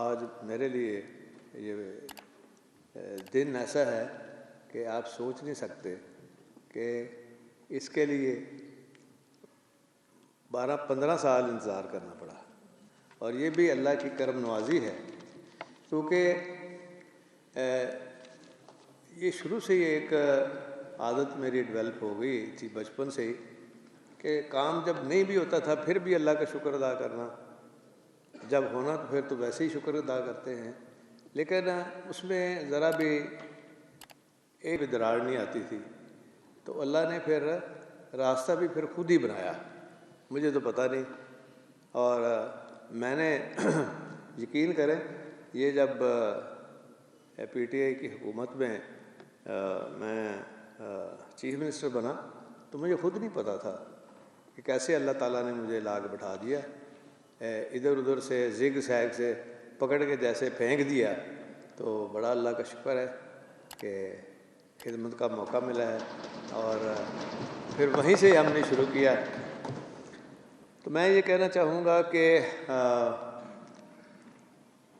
آج میرے لیے یہ دن ایسا ہے کہ آپ سوچ نہیں سکتے کہ اس کے لیے 12-15 سال انتظار کرنا پڑا، اور یہ بھی اللہ کی کرم نوازی ہے، کیونکہ یہ شروع سے ہی ایک عادت میری ڈیولپ ہو گئی تھی بچپن سے ہی کہ کام جب نہیں بھی ہوتا تھا پھر بھی اللہ کا شکر ادا کرنا، جب ہونا تو پھر تو ویسے ہی شکر ادا کرتے ہیں، لیکن اس میں ذرا بھی ایک بھی دراڑ نہیں آتی تھی، تو اللہ نے پھر راستہ بھی پھر خود ہی بنایا، مجھے تو پتہ نہیں۔ اور میں نے یقین کریں، یہ جب پی ٹی آئی کی حکومت میں میں چیف منسٹر بنا تو مجھے خود نہیں پتہ تھا کہ کیسے اللہ تعالیٰ نے مجھے لا کے بٹھا دیا، ادھر ادھر سے زگ زیگ سے پکڑ کے جیسے پھینک دیا۔ تو بڑا اللہ کا شکر ہے کہ خدمت کا موقع ملا ہے، اور پھر وہیں سے ہم نے شروع کیا۔ تو میں یہ کہنا چاہوں گا کہ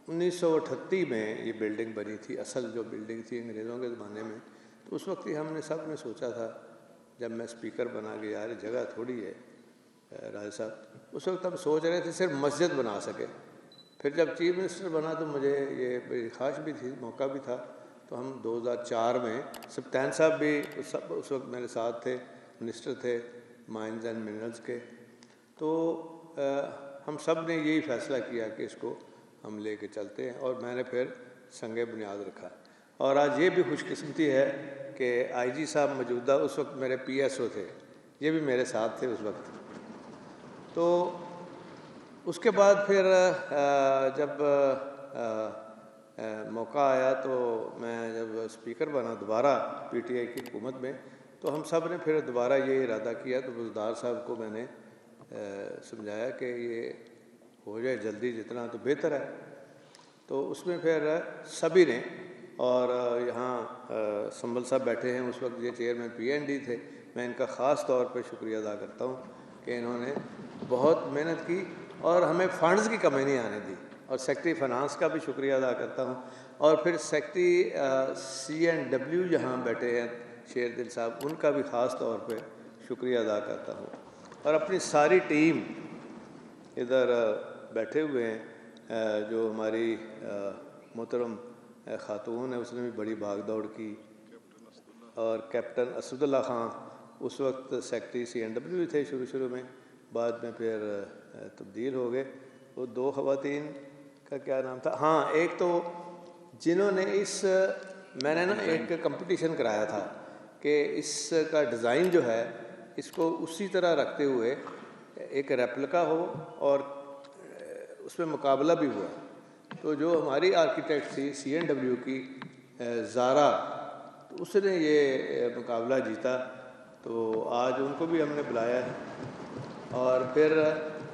1938 میں یہ بلڈنگ بنی تھی، اصل جو بلڈنگ تھی انگریزوں کے زمانے میں، تو اس وقت ہی ہم نے سب نے سوچا تھا، جب میں اسپیکر بنا کہ یار جگہ تھوڑی ہے راجہ صاحب، اس وقت ہم سوچ رہے تھے صرف مسجد بنا سکے۔ پھر جب چیف منسٹر بنا تو مجھے یہ بڑی خواہش بھی تھی، موقع بھی تھا، تو ہم 2004 میں سبطین صاحب بھی اس وقت میرے ساتھ تھے، منسٹر تھے مائنز اینڈ منرلز کے، تو ہم سب نے یہی فیصلہ کیا کہ اس کو ہم لے کے چلتے ہیں، اور میں نے پھر سنگ بنیاد رکھا۔ اور آج یہ بھی خوش قسمتی ہے کہ آئی جی صاحب موجودہ اس وقت میرے پی ایس او تھے، یہ بھی میرے ساتھ تھے اس وقت۔ تو اس کے بعد پھر جب موقع آیا تو میں جب اسپیکر بنا دوبارہ پی ٹی آئی کی حکومت میں، تو ہم سب نے پھر دوبارہ یہ ارادہ کیا، تو بزدار صاحب کو میں نے سمجھایا کہ یہ ہو جائے جلدی جتنا تو بہتر ہے۔ تو اس میں پھر سبھی نے، اور یہاں سنبل صاحب بیٹھے ہیں، اس وقت یہ چیئرمین پی این ڈی تھے، میں ان کا خاص طور پہ شکریہ ادا کرتا ہوں کہ انہوں نے بہت محنت کی اور ہمیں فنڈز کی کمی نہیں آنے دی، اور سیکٹری فنانس کا بھی شکریہ ادا کرتا ہوں، اور پھر سیکٹری سی اینڈ ڈبلیو جہاں بیٹھے ہیں شیر دل صاحب، ان کا بھی خاص طور پہ شکریہ ادا کرتا ہوں، اور اپنی ساری ٹیم ادھر بیٹھے ہوئے ہیں، جو ہماری محترم خاتون ہے، اس نے بھی بڑی بھاگ دوڑ کی، اور کیپٹن اسد اللہ خان اس وقت سیکٹری سی این ڈبلیو تھے شروع میں، بعد میں پھر تبدیل ہو گئے۔ وہ 2 خواتین کا کیا نام تھا، ہاں ایک تو جنہوں نے میں نے نا ایک کمپٹیشن کرایا تھا کہ اس کا ڈیزائن جو ہے اس کو اسی طرح رکھتے ہوئے ایک ریپلکا ہو، اور اس میں مقابلہ بھی ہوا، تو جو ہماری آرکیٹیکٹ تھی سی این ڈبلیو کی زارا، تو اس نے یہ مقابلہ جیتا، تو آج ان کو بھی ہم نے بلایا ہے۔ اور پھر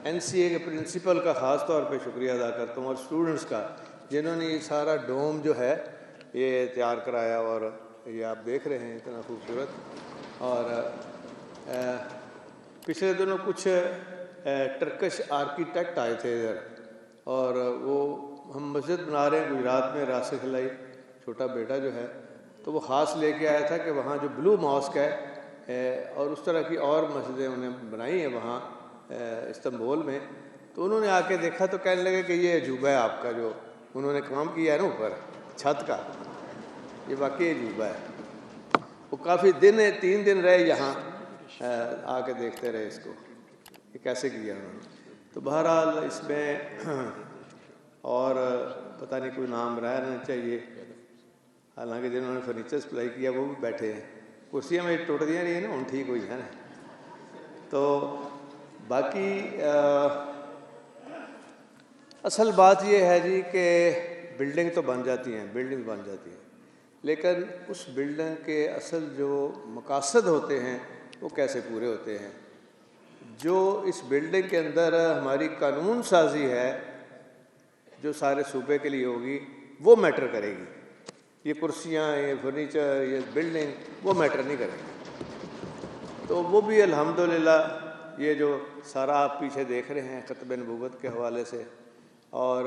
این سی اے کے پرنسپل کا خاص طور پہ شکریہ ادا کرتا ہوں، اور اسٹوڈنٹس کا، جنہوں نے یہ سارا ڈوم جو ہے یہ تیار کرایا، اور یہ آپ دیکھ رہے ہیں اتنا خوبصورت۔ اور پچھلے دنوں کچھ ٹرکش آرکیٹیکٹ آئے تھے ادھر، اور وہ ہم مسجد بنا رہے ہیں گجرات میں، راسخ علیہ چھوٹا بیٹا جو ہے، تو وہ خاص لے کے آیا تھا کہ وہاں جو بلو ماسک ہے اور اس طرح کی اور مسجدیں انہیں بنائی ہیں وہاں استنبول میں، تو انہوں نے آ کے دیکھا تو کہنے لگے کہ یہ عجوبہ ہے آپ کا جو انہوں نے کام کیا ہے نا اوپر چھت کا، یہ واقعی عجوبہ ہے۔ وہ کافی 3 دن رہے یہاں، آ کے دیکھتے رہے اس کو یہ کیسے کیا انہوں نے۔ تو بہرحال اس میں اور پتہ نہیں کوئی نام رہنا چاہیے، حالانکہ جنہوں نے فرنیچر سپلائی کیا وہ بھی بیٹھے ہیں، کرسیاں میں ٹوٹ دیا رہی ہیں نا، ان ٹھیک ہوئی ہے نا۔ تو باقی اصل بات یہ ہے جی کہ بلڈنگ تو بن جاتی ہیں، بلڈنگ بن جاتی ہیں، لیکن اس بلڈنگ کے اصل جو مقاصد ہوتے ہیں وہ کیسے پورے ہوتے ہیں۔ جو اس بلڈنگ کے اندر ہماری قانون سازی ہے جو سارے صوبے کے لیے ہوگی وہ میٹر کرے گی، یہ کرسیاں، یہ فرنیچر، یہ بلڈنگ وہ میٹر نہیں کرے گی۔ تو وہ بھی الحمدللہ یہ جو سارا آپ پیچھے دیکھ رہے ہیں ختم نبوت کے حوالے سے، اور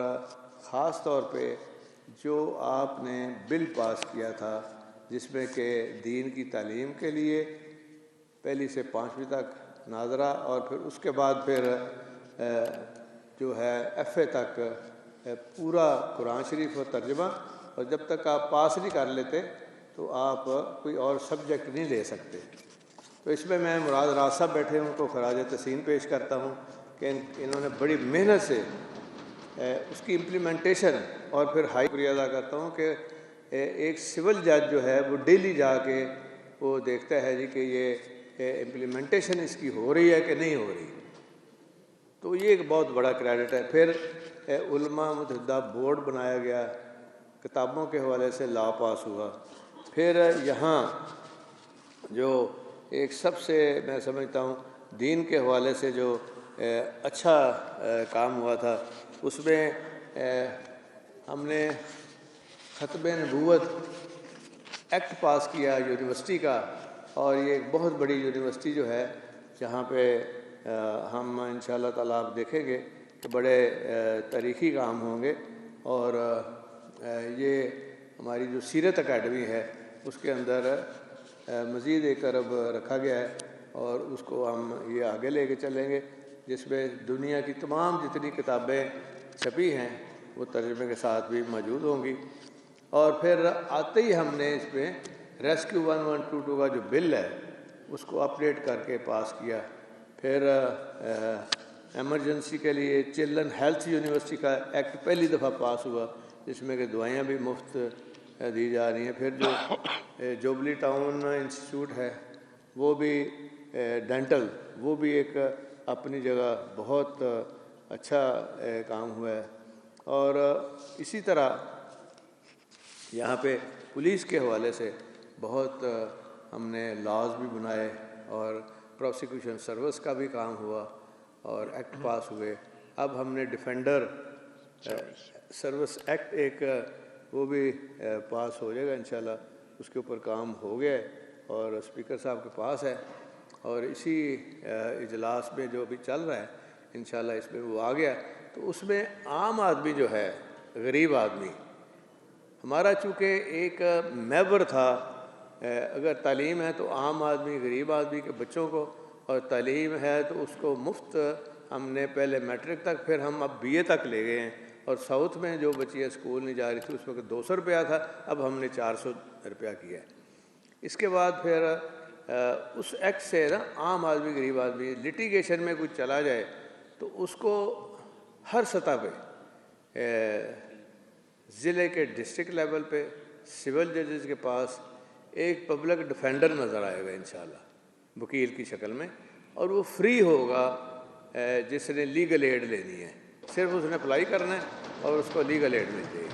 خاص طور پہ جو آپ نے بل پاس کیا تھا جس میں کہ دین کی تعلیم کے لیے پہلی سے 5ویں تک ناظرہ اور پھر اس کے بعد پھر جو ہے FA تک پورا قرآن شریف و ترجمہ، اور جب تک آپ پاس نہیں کر لیتے تو آپ کوئی اور سبجیکٹ نہیں لے سکتے۔ تو اس میں مراد راز صاحب بیٹھے ہیں، ان کو خراج تحسین پیش کرتا ہوں کہ انہوں نے بڑی محنت سے اس کی امپلیمنٹیشن، اور پھر ہائی شکریہ ادا کرتا ہوں کہ ایک سول جج جو ہے وہ ڈیلی جا کے وہ دیکھتا ہے جی کہ یہ امپلیمنٹیشن اس کی ہو رہی ہے کہ نہیں ہو رہی، تو یہ ایک بہت بڑا کریڈٹ ہے۔ پھر علماء متحدہ بورڈ بنایا گیا، کتابوں کے حوالے سے لا پاس ہوا۔ پھر یہاں جو ایک سب سے میں سمجھتا ہوں دین کے حوالے سے جو اچھا کام ہوا تھا، اس میں ہم نے ختم نبوت ایکٹ پاس کیا یونیورسٹی کا، اور یہ ایک بہت بڑی یونیورسٹی جو ہے جہاں پہ ہم انشاءاللہ تعالیٰ آپ دیکھیں گے کہ بڑے تاریخی کام ہوں گے، اور یہ ہماری جو سیرت اکیڈمی ہے اس کے اندر مزید ایک ارب رکھا گیا ہے، اور اس کو ہم یہ آگے لے کے چلیں گے، جس میں دنیا کی تمام جتنی کتابیں چھپی ہیں وہ ترجمے کے ساتھ بھی موجود ہوں گی۔ اور پھر آتے ہی ہم نے اس میں ریسکیو 1122 کا جو بل ہے اس کو اپڈیٹ کر کے پاس کیا۔ پھر ایمرجنسی کے لیے چلڈرن ہیلتھ یونیورسٹی کا ایکٹ پہلی دفعہ پاس ہوا، جس میں کہ دوائیاں بھی مفت دی جا رہی ہیں۔ پھر جو جوبلی ٹاؤن انسٹیٹیوٹ ہے وہ بھی ڈینٹل، وہ بھی ایک اپنی جگہ بہت اچھا کام ہوا ہے۔ اور اسی طرح یہاں پہ پولیس کے حوالے سے بہت ہم نے لاز بھی بنائے، اور پروسیکیوشن سروس کا بھی کام ہوا اور ایکٹ پاس ہوئے۔ اب ہم نے ڈیفینڈر سروس ایکٹ ایک وہ بھی پاس ہو جائے گا انشاءاللہ، اس کے اوپر کام ہو گیا ہے اور اسپیکر صاحب کے پاس ہے، اور اسی اجلاس میں جو بھی چل رہا ہے انشاءاللہ اس میں وہ آ گیا۔ تو اس میں عام آدمی جو ہے، غریب آدمی، ہمارا چونکہ ایک محور تھا، اگر تعلیم ہے تو عام آدمی غریب آدمی کے بچوں کو، اور تعلیم ہے تو اس کو مفت ہم نے پہلے میٹرک تک، پھر ہم اب BA تک لے گئے ہیں، اور ساؤتھ میں جو بچیاں اسکول نہیں جا رہی تھی اس وقت 200 روپیہ تھا، اب ہم نے 400 روپیہ کیا ہے۔ اس کے بعد پھر اس ایکٹ سے نا عام آدمی غریب آدمی لٹیگیشن میں کچھ چلا جائے تو اس کو ہر سطح پہ ضلع کے ڈسٹرکٹ لیول پہ سول ججز کے پاس ایک پبلک ڈیفینڈر نظر آئے گا انشاءاللہ وکیل کی شکل میں، اور وہ فری ہوگا جس نے لیگل ایڈ لینی ہے، صرف اس نے اپلائی کرنا ہے اور اس کو لیگل ایڈ مل جائے گی۔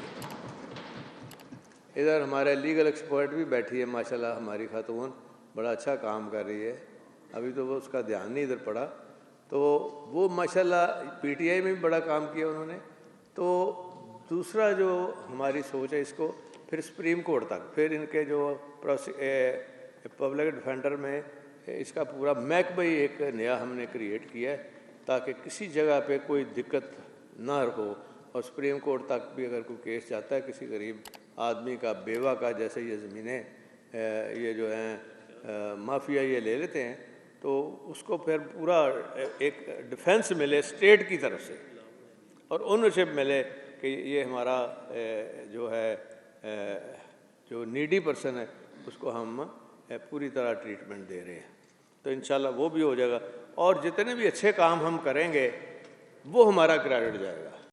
ادھر ہمارے لیگل ایکسپرٹ بھی بیٹھی ہے ماشاءاللہ، ہماری خاتون بڑا اچھا کام کر رہی ہے، ابھی تو وہ اس کا دھیان نہیں ادھر پڑا، تو وہ ماشاءاللہ PTI میں بھی بڑا کام کیا انہوں نے۔ تو دوسرا جو ہماری سوچ ہے اس کو پھر سپریم کورٹ تک، پھر ان کے جو پبلک ڈیفینڈر میں اس کا پورا محکمہ ہی ایک نیا ہم نے کریٹ کیا ہے تاکہ کسی جگہ پہ کوئی دقت نہ ہو، اور سپریم کورٹ تک بھی اگر کوئی کیس جاتا ہے کسی غریب آدمی کا، بیوہ کا، جیسے یہ زمینیں یہ جو ہیں مافیا یہ لے لیتے ہیں، تو اس کو پھر پورا ایک ڈیفینس ملے اسٹیٹ کی طرف سے، اور اونرشپ ملے کہ یہ ہمارا جو ہے جو نیڈی پرسن ہے اس کو ہم پوری طرح ٹریٹمنٹ دے رہے ہیں۔ تو انشاءاللہ وہ بھی ہو جائے گا، اور جتنے بھی اچھے کام ہم کریں گے وہ ہمارا کریڈٹ جائے گا۔